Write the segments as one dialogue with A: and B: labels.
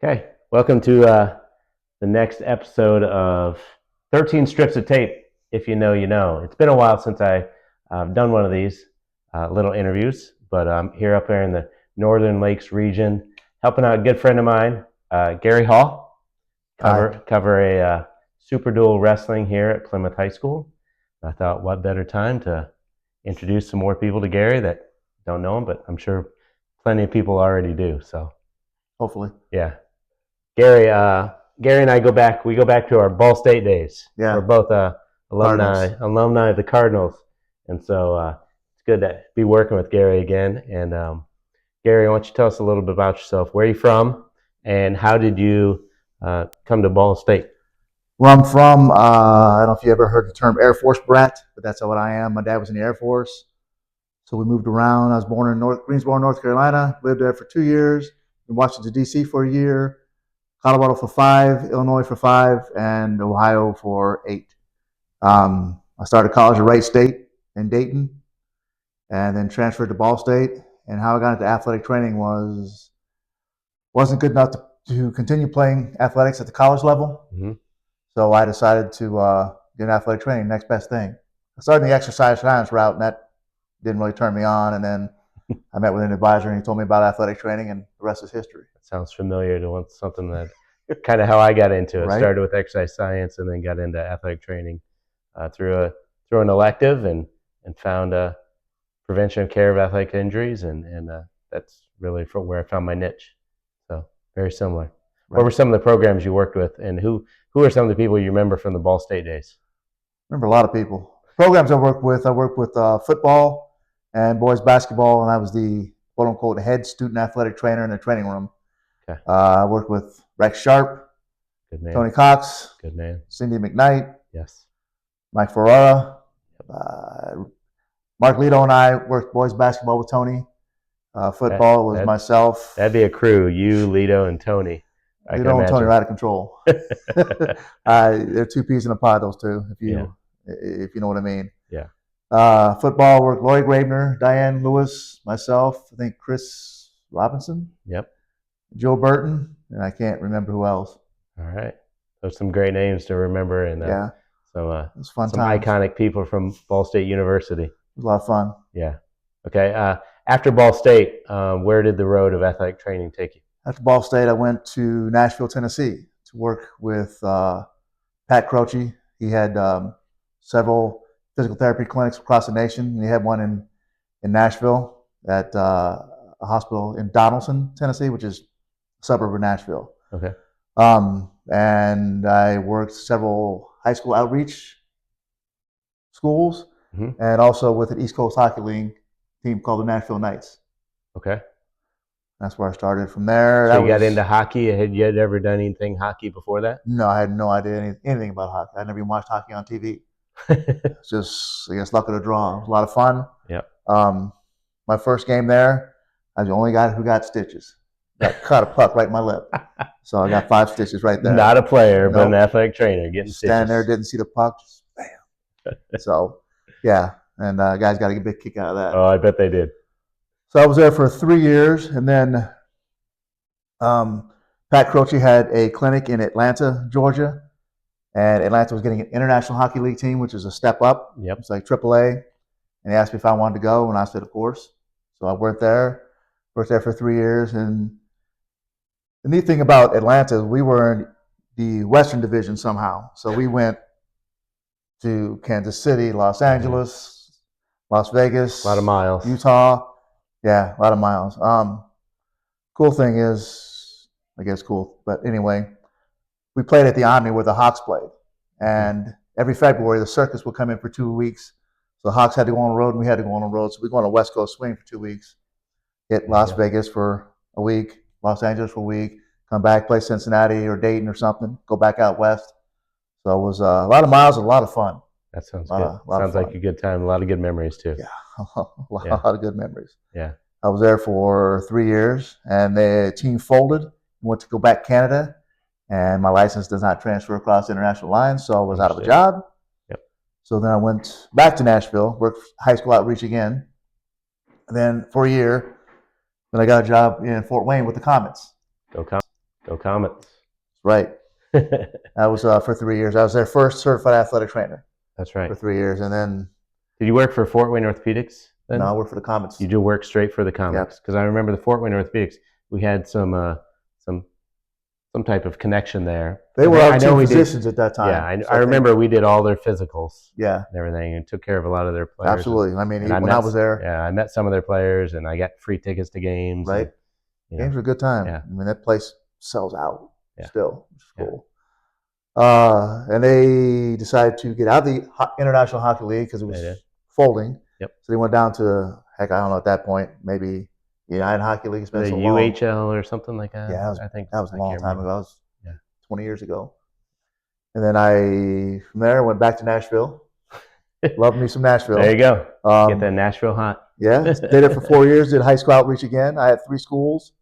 A: Okay, welcome to the next episode of 13 Strips of Tape. If you know, you know. It's been a while since I've done one of these little interviews, but I'm here up there in the Northern Lakes region, helping out a good friend of mine, Gary Hall, cover a Super Dual wrestling here at Plymouth High School. I thought, what better time to introduce some more people to Gary that don't know him, but I'm sure plenty of people already do. So,
B: hopefully,
A: yeah. Gary and I go back to our Ball State days.
B: Yeah.
A: We're both alumni of the Cardinals. And so it's good to be working with Gary again. And Gary, why don't you tell us a little bit about yourself? Where are you from? And how did you come to Ball State?
B: Where I'm from, I don't know if you ever heard the term Air Force brat, but that's what I am. My dad was in the Air Force. So we moved around. I was born in Greensboro, North Carolina, lived there for 2 years, in Washington, D.C. for a year, Colorado for 5, Illinois for 5, and Ohio for 8. I started college at Wright State in Dayton, and then transferred to Ball State. And how I got into athletic training wasn't good enough to continue playing athletics at the college level.
A: Mm-hmm.
B: So I decided to get in athletic training, next best thing. I started in the exercise science route, and that didn't really turn me on. And then I met with an advisor, and he told me about athletic training, and the rest is history.
A: That sounds familiar to something that kind of how I got into it.
B: Right.
A: Started with exercise science and then got into athletic training through an elective and found prevention and care of athletic injuries, and that's really where I found my niche. So very similar. Right. What were some of the programs you worked with, and who are some of the people you remember from the Ball State days?
B: I remember a lot of people. Programs I worked with football and boys basketball, and I was the quote-unquote head student athletic trainer in the training room.
A: Okay.
B: I worked with Rex Sharp,
A: good man.
B: Tony Cox,
A: good man.
B: Cindy McKnight,
A: yes,
B: Mike Ferrara, Mark Lito, and I worked boys basketball with Tony. Football was myself.
A: That'd be a crew, you, Lito, and Tony.
B: Lito and Tony are out of control. They're two peas in a pod, those two, if you know what I mean.
A: Yeah.
B: Football worked Lori Gravener, Diane Lewis, myself, I think Chris Robinson.
A: Yep.
B: Joe Burton, and I can't remember who else.
A: All right. Those are some great names to remember, and
B: it was fun
A: some
B: times.
A: Iconic people from Ball State University. It
B: was a lot of fun.
A: Yeah. Okay. After Ball State, where did the road of athletic training take you?
B: After Ball State, I went to Nashville, Tennessee to work with Pat Croce. He had several physical therapy clinics across the nation, and he had one in Nashville at a hospital in Donaldson, Tennessee, which is a suburb of Nashville.
A: Okay.
B: And I worked several high school outreach schools,
A: mm-hmm.
B: and also with an East Coast Hockey League team called the Nashville Knights.
A: Okay.
B: That's where I started from there.
A: So you got into hockey? Had you ever done anything hockey before that?
B: No, I had no idea anything about hockey. I never even watched hockey on TV. It's just, I guess, luck of the draw. It was a lot of fun.
A: Yep.
B: My first game there, I was the only guy who got stitches. Got caught a puck right in my lip. So I got 5 stitches right there.
A: Not a player, but an athletic trainer getting stitches.
B: Standing there, didn't see the puck, just bam. So, yeah. And guys got a big kick out of that.
A: Oh, I bet they did.
B: So I was there for 3 years, and then Pat Croce had a clinic in Atlanta, Georgia, and Atlanta was getting an International Hockey League team, which is a step up.
A: Yep.
B: It's like AAA, and he asked me if I wanted to go, and I said, of course. So I worked there for 3 years, and the neat thing about Atlanta is we were in the Western Division somehow. So we went to Kansas City, Los Angeles, Las Vegas.
A: A lot of miles.
B: Utah. Yeah, a lot of miles. Cool thing is, I guess cool, but anyway, we played at the Omni where the Hawks played. And every February, the circus would come in for 2 weeks. So the Hawks had to go on the road, and we had to go on the road. So we go on a West Coast swing for 2 weeks, hit Las Vegas for a week, Los Angeles for a week, come back, play Cincinnati or Dayton or something, go back out west. So it was a lot of miles and a lot of fun.
A: That sounds good. Sounds like a good time. A lot of good memories, too.
B: Yeah, a lot of good memories.
A: Yeah.
B: I was there for 3 years, and the team folded, went to go back to Canada, and my license does not transfer across international lines, so I was out of a job.
A: Yep.
B: So then I went back to Nashville, worked high school outreach again, and then for a year, then I got a job in Fort Wayne with the Comets.
A: Go Go Comets.
B: Right. I was for 3 years. I was their first certified athletic trainer.
A: That's right.
B: For 3 years, and then.
A: Did you work for Fort Wayne Orthopedics then?
B: No, I worked for the Comets.
A: You do work straight for the Comets, because I remember the Fort Wayne Orthopedics. We had some type of connection there.
B: They were our two physicians at that time.
A: Yeah, I remember we did all their physicals.
B: Yeah.
A: And everything, and took care of a lot of their players.
B: Absolutely. I mean, when I was there.
A: Yeah, I met some of their players, and I got free tickets to games.
B: Right.
A: And,
B: games were a good time.
A: Yeah.
B: I mean, that place sells out still. It's cool. And they decided to get out of the International Hockey League because it was folding.
A: Yep.
B: So they went down to, heck, I don't know at that point, maybe United Hockey League. It's been
A: the
B: so long.
A: UHL or something like that.
B: Yeah,
A: I think
B: that was a long time ago. That was 20 years ago. And then from there, went back to Nashville. Loved me some Nashville.
A: There you go. Get that Nashville hot.
B: Yeah, did it for 4 years. Did high school outreach again. I had 3 schools.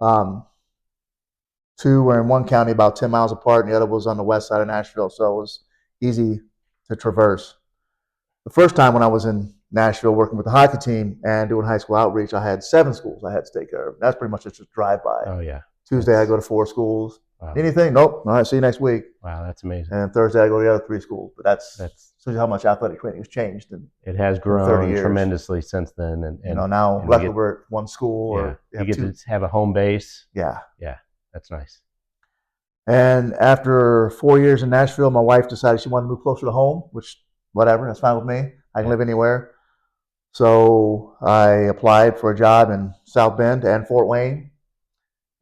B: 2 were in one county about 10 miles apart, and the other was on the west side of Nashville, so it was easy to traverse. The first time when I was in Nashville working with the hockey team and doing high school outreach, I had 7 schools I had to take care of. That's pretty much just a drive-by.
A: Oh, yeah.
B: Tuesday, I go to 4 schools.
A: Wow.
B: Anything? Nope. All right, see you next week.
A: Wow, that's amazing.
B: And Thursday, I go to the other 3 schools. But that's shows you how much athletic training has changed.
A: It has grown tremendously since then. And
B: now luckily we're at one school.
A: Yeah, or you get to have a home base.
B: Yeah.
A: Yeah, that's nice.
B: And after 4 years in Nashville, my wife decided she wanted to move closer to home, which, whatever, that's fine with me. I can live anywhere. So I applied for a job in South Bend and Fort Wayne.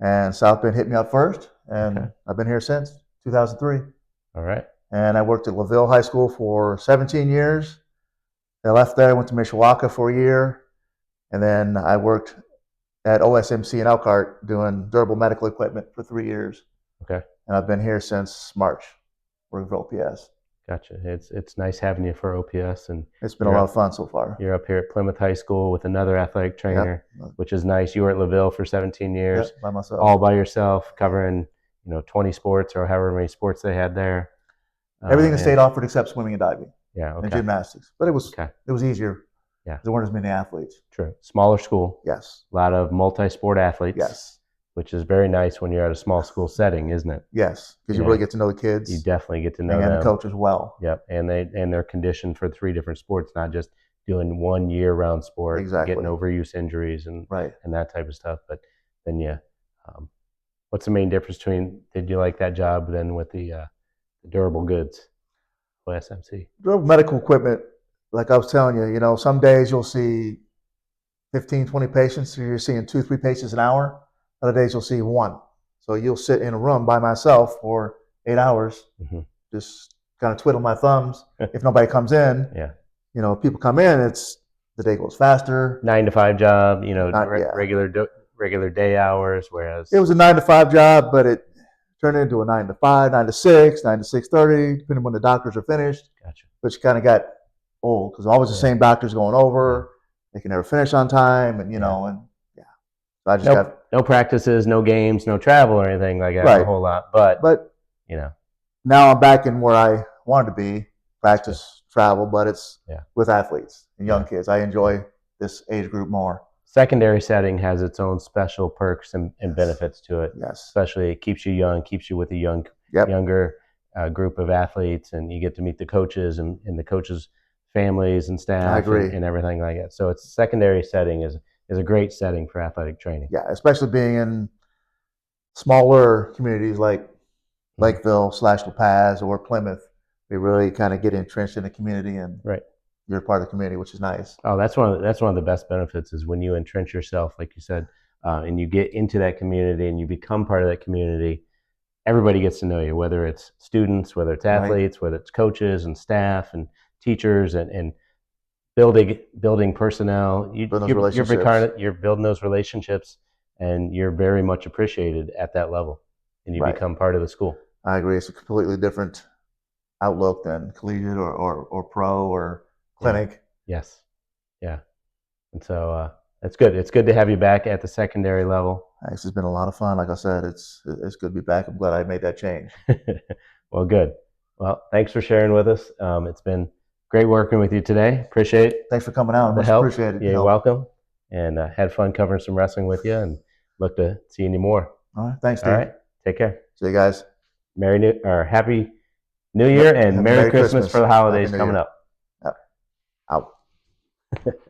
B: And South Bend hit me up first. And I've been here since 2003.
A: All right.
B: And I worked at LaVille High School for 17 years. I left there, went to Mishawaka for a year. And then I worked at OSMC in Elkhart doing durable medical equipment for 3 years.
A: Okay.
B: And I've been here since March, working for OPS.
A: Gotcha. It's nice having you for OPS, and
B: it's been a lot of fun so far.
A: You're up here at Plymouth High School with another athletic trainer, which is nice. You were at LaVille for 17 years,
B: by myself,
A: all by yourself, covering 20 sports or however many sports they had there.
B: Everything the state offered except swimming and diving.
A: Yeah,
B: and gymnastics, but it was easier. Yeah, there weren't as many athletes.
A: True. Smaller school.
B: Yes.
A: A lot of multi-sport athletes.
B: Yes.
A: Which is very nice when you're at a small school setting, isn't it?
B: Yes, because you really get to know the kids.
A: You definitely get to know them.
B: And the coach as well.
A: Yep, and they're conditioned for 3 different sports, not just doing one year-round sport, getting overuse injuries and that type of stuff. But then, what's the main difference between? Did you like that job then with the durable goods, OSMC?
B: Durable medical equipment, like I was telling you, some days you'll see 15, 20 patients, so you're seeing 2, 3 patients an hour. Other days you'll see 1. So you'll sit in a room by myself for 8 hours, just kind of twiddle my thumbs. If nobody comes in, if people come in, the day goes faster.
A: 9 to 5 job, regular day hours, whereas
B: it was a 9 to 5 job, but it turned into a 9 to 5, 9 to 6, 9 to 6:30, depending when the doctors are finished.
A: Gotcha.
B: But you kind of got old because always the same doctors going over. They can never finish on time, and so I just
A: no practices, no games, no travel or anything like that. A whole lot, but
B: now I'm back in where I wanted to be. Practice, travel, but it's with athletes and young kids. I enjoy this age group more.
A: Secondary setting has its own special perks and benefits to it.
B: Yes,
A: especially it keeps you young, keeps you with a younger group of athletes, and you get to meet the coaches and the coaches' families and staff and everything like that. So it's secondary setting is a great setting for athletic training.
B: Yeah, especially being in smaller communities like Lakeville / La Paz or Plymouth. They really kind of get entrenched in the community, and you're part of the community, which is nice.
A: Oh, that's one of the best benefits is when you entrench yourself, like you said, and you get into that community and you become part of that community. Everybody gets to know you, whether it's students, whether it's athletes, whether it's coaches and staff and teachers and building personnel. You're building those relationships, and you're very much appreciated at that level, and you become part of the school.
B: I agree. It's a completely different outlook than collegiate or pro or clinic.
A: Yes. Yeah. And so it's good. It's good to have you back at the secondary level.
B: Thanks. It's been a lot of fun. Like I said, it's good to be back. I'm glad I made that change.
A: Well, good. Well, thanks for sharing with us. It's been great working with you today. Appreciate it.
B: Thanks for coming out. Much appreciated.
A: Yeah, you're welcome. And had fun covering some wrestling with you, and look to seeing you more.
B: All right. Thanks, Steve.
A: All right. Take care.
B: See you guys.
A: Happy New Year and Merry Christmas for the holidays
B: Happy New
A: coming
B: Year.
A: up.
B: Yep. Out.